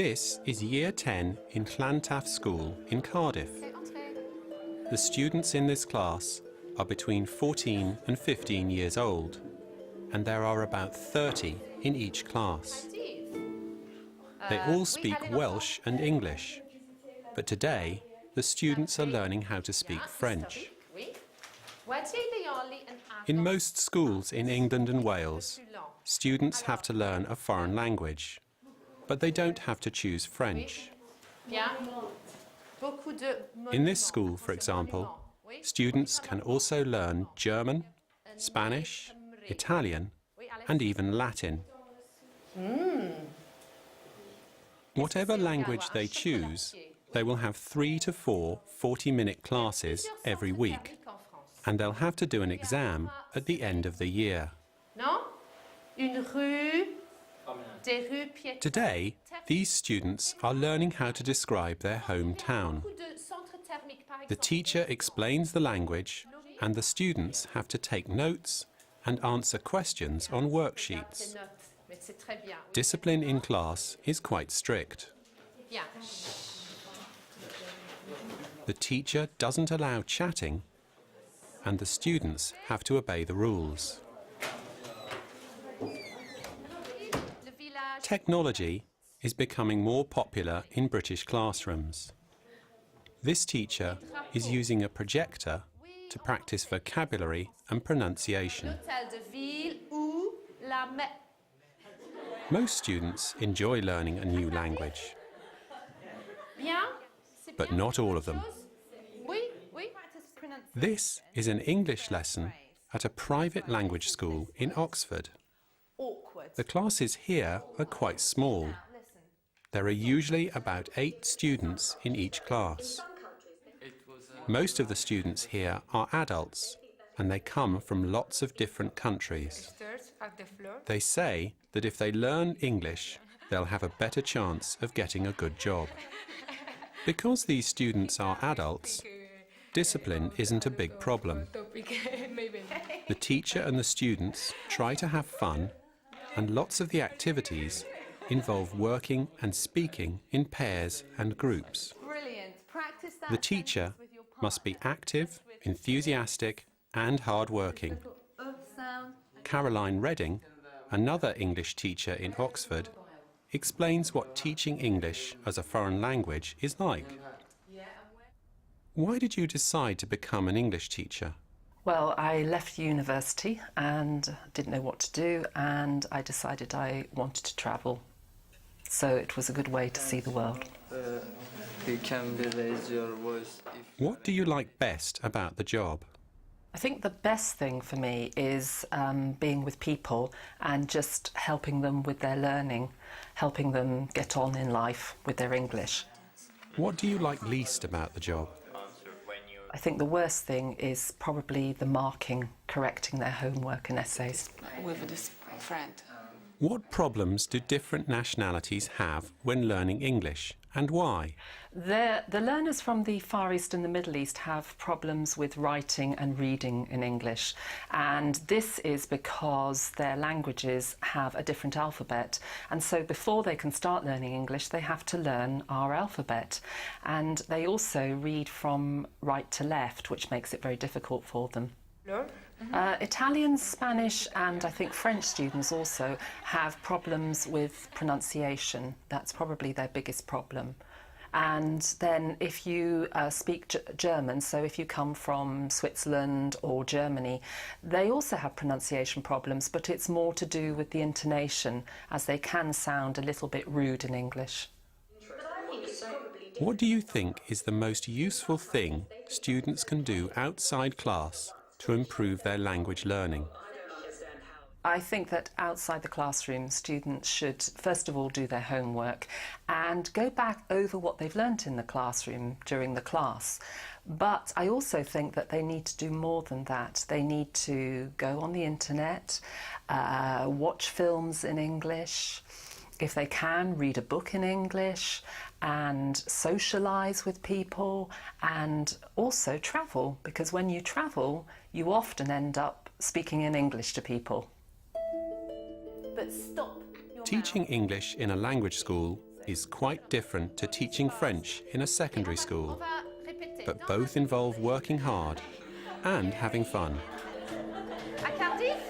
This is Year 10 in Llantaff School in Cardiff. The students in this class are between 14 and 15 years old, and there are about 30 in each class. They all speak Welsh and English, but today the students are learning how to speak French. In most schools in England and Wales, students have to learn a foreign language, but they don't have to choose French. In this school, for example, students can also learn German, Spanish, Italian, and even Latin. Whatever language they choose, they will have 3 to 4 40-minute classes every week, and they'll have to do an exam at the end of the year. Today, these students are learning how to describe their hometown. The teacher explains the language, and the students have to take notes and answer questions on worksheets. Discipline in class is quite strict. The teacher doesn't allow chatting, and the students have to obey the rules. Technology is becoming more popular in British classrooms. This teacher is using a projector to practice vocabulary and pronunciation. Most students enjoy learning a new language, but not all of them. This is an English lesson at a private language school in Oxford. The classes here are quite small. There are usually about 8 students in each class. Most of the students here are adults, and they come from lots of different countries. They say that if they learn English, they'll have a better chance of getting a good job. Because these students are adults, discipline isn't a big problem. The teacher and the students try to have fun, and lots of the activities involve working and speaking in pairs and groups. The teacher must be active, enthusiastic, and hard-working. Caroline Redding, another English teacher in Oxford, explains what teaching English as a foreign language is like. Why did you decide to become an English teacher? Well, I left university and didn't know what to do, and I decided I wanted to travel. So it was a good way to see the world. You can raise your voice. What do you like best about the job? I think the best thing for me is being with people and just helping them with their learning, helping them get on in life with their English. What do you like least about the job? I think the worst thing is probably the marking, correcting their homework and essays. With this friend. What problems do different nationalities have when learning English, and why? The learners from the Far East and the Middle East have problems with writing and reading in English, and this is because their languages have a different alphabet, and so before they can start learning English they have to learn our alphabet, and they also read from right to left, which makes it very difficult for them. Italian, Spanish and I think French students also have problems with pronunciation. That's probably their biggest problem. And then if you speak German, so if you come from Switzerland or Germany, they also have pronunciation problems, but it's more to do with the intonation, as they can sound a little bit rude in English. What do you think is the most useful thing students can do outside class to improve their language learning? I think that outside the classroom, students should first of all do their homework and go back over what they've learnt in the classroom during the class. But I also think that they need to do more than that. They need to go on the internet, watch films in English, if they can, read a book in English, and socialise with people, and also travel, because when you travel, you often end up speaking in English to people. Teaching English in a language school is quite different to teaching French in a secondary school, but both involve working hard and having fun. À Cardiff,